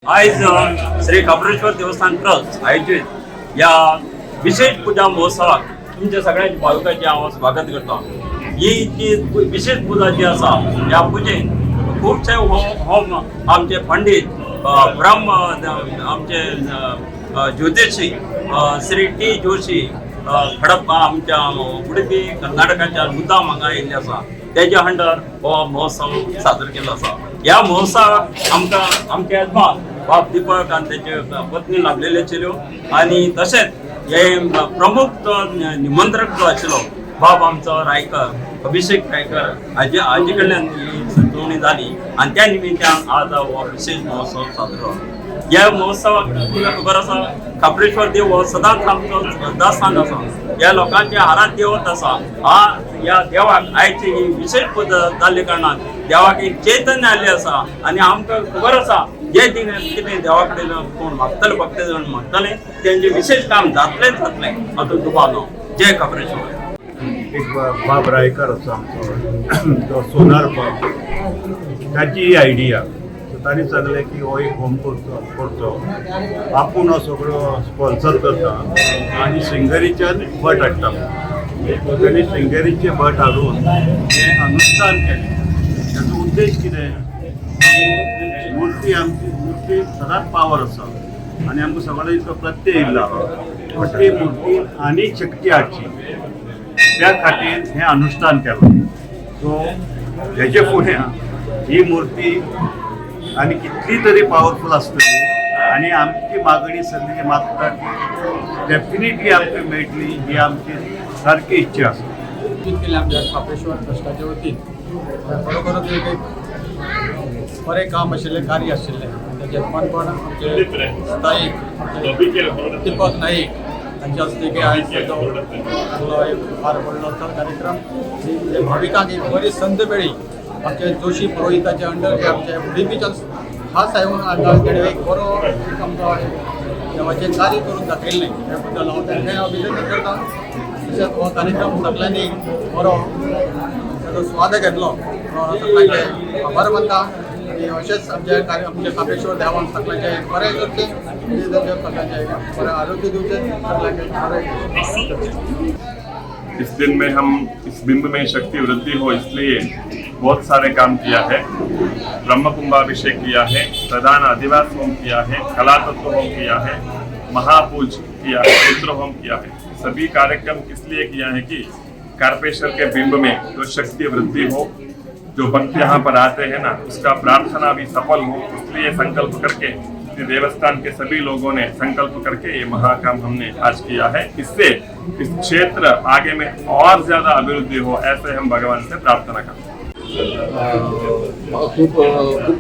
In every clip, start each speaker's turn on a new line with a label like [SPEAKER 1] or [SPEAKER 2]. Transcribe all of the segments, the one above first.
[SPEAKER 1] आज श्री काब्रेश्वर देवस्थान ट्रस्ट आयोजित या विशेष पूजा महोत्सवात तुमच्या सगळ्यांच्या भाविकांचे हांव स्वागत करता। ही जी विशेष पूजा जी आसा या पूजेन खूपशे होम आमचे पंडित ब्रह्म आमचे ज्योतिषी श्री टी जोशी हडप्पा आमच्या उडपी कर्नाटकाच्या मुद्दाम हांगा येयल्ले आसा तेज्या अंडर हो महोत्सव साजरो केल्लो आसा। ह्या महोत्सवाक आमचे येजमान बाब दीपक आनी तेचे पत्नी लाभलेले आशिल्ल्यो आनी तशेंच हे प्रमुख निमंत्रक जो आशिल्लो बाब आमचो रायकर अभिषेक रायकर हाजे कडल्यान ही सुचोवणी जाली आनी त्या निमित्यान आज हो विशेष महोत्सव साजरो। ह्या महोत्सवाक तुका खबर आसा काब्रेश्वर देव हो सदांच आमचो श्रद्धास्थान आसा, ह्या लोकांचे आराध्य देवत आसा। ह्या देवाक आयची ही विशेष पद्दत जाल्ले कारणान देवाक एक चैतन्य आयल्लें आसा आनी आमकां खबर आसा जे कितें देवा कडेन कोण मागतले भक्त जाण मागतले तेंचे विशेष काम जातलेंच जातलें हातूंत दुबाव ना। जय काब्रेश्वर।
[SPEAKER 2] एक बाब रायकर आसा आमचो तो सोनार बाब, ताची आयडिया तांणी सांगलें की हो एक होम करचो आपूण हो सगळो स्पॉन्सर करता आनी सिंगरीच्यान भट हाडटा। तांणी सिंगरीचे भट हाडून हें अनुष्ठान केलें। ताचो उद्देश कितें? मूर्ती सदांच पावर आसा आनी आमकां सगळ्यांक इसो प्रत्यय येयल्लो पण ती मूर्ती आनी शक्ती हाडची त्या खातीर हें अनुष्ठान केलां। सो हेजे फुडें ही मूर्ती आनी कितली तरी पावरफूल आसतली आनी आमची मागणी सगळी जी मागतात डेफिनेटली आमकां मेळटली ही आमची सारकी इच्छा आसा।
[SPEAKER 3] केले आमच्या काब्रेश्वर ट्रस्टाच्या वतीन खरोखरच एक बरें काम आशिल्लें कार्य आशिल्लें ताचे यजमानपण आमचे स्थायीक दीपक नाईक हांचे हस्ते आयज एक फार व्हडलो कार्यक्रम भाविकांक एक बरी संद मेळ्ळी। आमचे जोशी पुरोहिताचे अंडर जे आमचे उडीपीच्यान खास येवन हांगा तेणें एक बरो आमकां देवाचें कार्य करून दाखयल्लें त्या बद्दल हांव तांचें अभिनंदन करतां। तशेंच हो कार्यक्रम सगळ्यांनी बरो ताचो स्वाद घेतलो सगळ्यांचे आभार मानता आनी अशेंच आमचे काब्रेश्वर देवान सगळ्यांचे बरें करचें आनी सगळ्यांचे बरें आरोग्य दिवचें सगळ्यांचे बरें।
[SPEAKER 4] इस दिन में हम इस बिंब में शक्ति वृद्धि हो इसलिए बहुत सारे काम किया है। ब्रह्म कुंभाभिषेक किया है, प्रधान आदिवास होम किया है, कला तत्व होम किया है, महापूज किया है, रुद्र होम किया है। सभी कार्यक्रम इसलिए किया है कि कारपेश्वर के बिंब में जो शक्ति वृद्धि हो, जो भक्त यहाँ पर आते हैं ना उसका प्रार्थना भी सफल हो, इसलिए संकल्प करके देवस्थान के सभी लोगों ने संकल्प करके ये महाकाम हमने आज किया है। इससे इस क्षेत्र आगे में और ज्यादा अभिवृद्धि हो ऐसे हम भगवान से प्रार्थना करते हैं।
[SPEAKER 5] खूप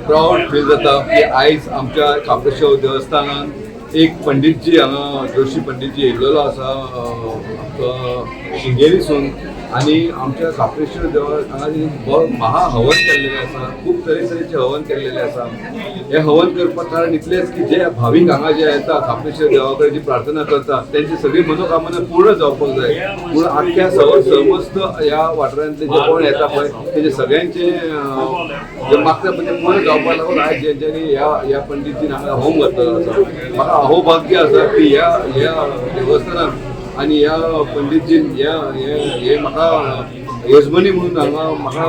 [SPEAKER 5] प्राउड फील जाता की आयज आमच्या काब्रेश्वर देवस्थानान एक पंडितजी हांगा जोशी पंडितजी येयल्लो आसा शिंगेरीसून आनी आमच्या काब्रेश्वर देवाक हांगा महा हवन केल्लेलें आसा। खूब तरेतरेचें हवन केल्लेलें आसा। हें हवन करपाक कारण इतलेंच की जे भावीक हांगा जे येता काब्रेश्वर देवा कडेन जी प्रार्थना करता तेंची सगळी मनोकामना पूर्ण जावपाक जाय। पूण आख्ख्या समस्त ह्या वाठारांतले जे कोण येता पळय तेजे सगळ्यांचे जे मागता पळय ते पूर्ण जावपाक लागून आयज जेंच्यांनी ह्या पंडितजीन हांगा होम घातलेलो आसा। म्हाका अहोभाग्य आसा की ह्या देवस्थानान आनी ह्या पंडितजीन हे म्हाका यजमानी म्हणून हांगा म्हाका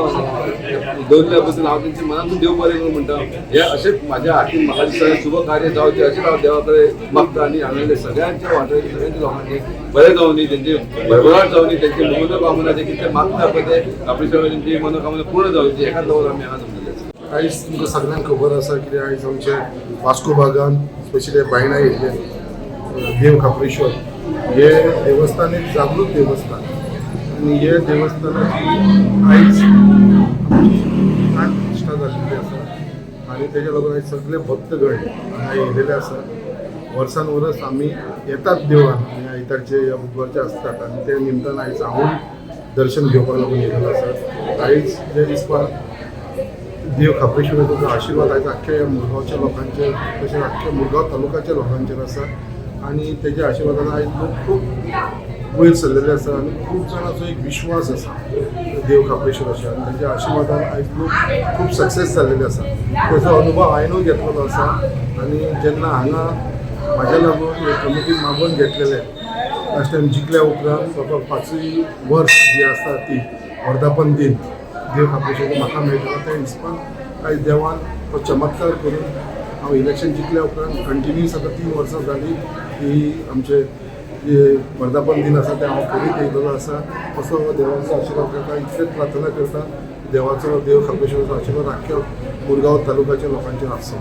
[SPEAKER 5] दवरल्या बद्दल हांव तेंचे मनांतून देव बरें करूं म्हणटा। हे अशेंच म्हाज्या हातीन म्हाका दिसता शुभ कार्य जावचें अशेंच हांव देवा कडेन मागता आनी हांगासरल्या सगळ्यांच्या वाठारांतल्या सगळ्यांच्या लोकांचे बरें जावं न्ही, तेंचे भरभराट जावं न्ही, तेंचे मनोकामना जे कितें मागता पळय ते काब्रेश्वर तेंची मनोकामना पूर्ण जावची हेका लागून आमी हांगा जमलेले आसा।
[SPEAKER 6] आयज तुमकां सगळ्यांक खबर आसा कितें आयज आमचे वास्को भागान स्पेशली बायणा येयल्ले देव काब्रेश्वर हे देवस्थान एक जागृत देवस्थान आनी हे देवस्थानाची आयज प्राण प्रतिश्ठा जाल्लेली आसा आनी तेज्या लागून आयज सगळे भक्तगण हांगा येयलेले आसा। वर्सान वर्स आमी येतात देवळान आनी आयतारचे ह्या बुधवारचे आसतात आनी त्या निमतान आयज हांवूय दर्शन घेवपाक लागून येयलेलो आसा। आयज जे दिसपाक देव काब्रेश्वराचो आशिर्वाद आयज आख्ख्या ह्या मुरगांवच्या लोकांचेर तशेंच आख्ख्या मुरगांव तालुक्याच्या लोकांचेर आसा आनी तेज्या आशिर्वादान आयज लोक खूब वयर सरलेले आसा आनी खूब जाणांचो एक विश्वास आसा देव कापेश्वराचेर आनी ताच्या आशिर्वादान आयज लोक खूब सक्सेस जाल्लेले आसा ताचो अनुभव हांवेनूय घेतलेलो आसा आनी जेन्ना हांगा म्हाज्या लागून हे कमिटीन मागून घेतलेले लास्ट टायम जिखल्या उपरांत बाबा 5वी वर्स जी आसा ती वर्धापन दिन देव कापेश्वर म्हाका मेळटलो त्या हिसपान आयज देवान तो चमत्कार करून हांव इलेक्शन जिखल्या उपरांत कंटिन्यूस आतां 3 वर्सां जाली की आमचे जे वर्धापन दिन आसा ते हांव करीत येयलेलो आसा असो देवाचो आशिर्वाद करता इतलेच प्रार्थना करता देवाचो देव कापेश्वराचो आशिर्वाद आख्या मुरगांव तालुक्याच्या लोकांचेर आसूं.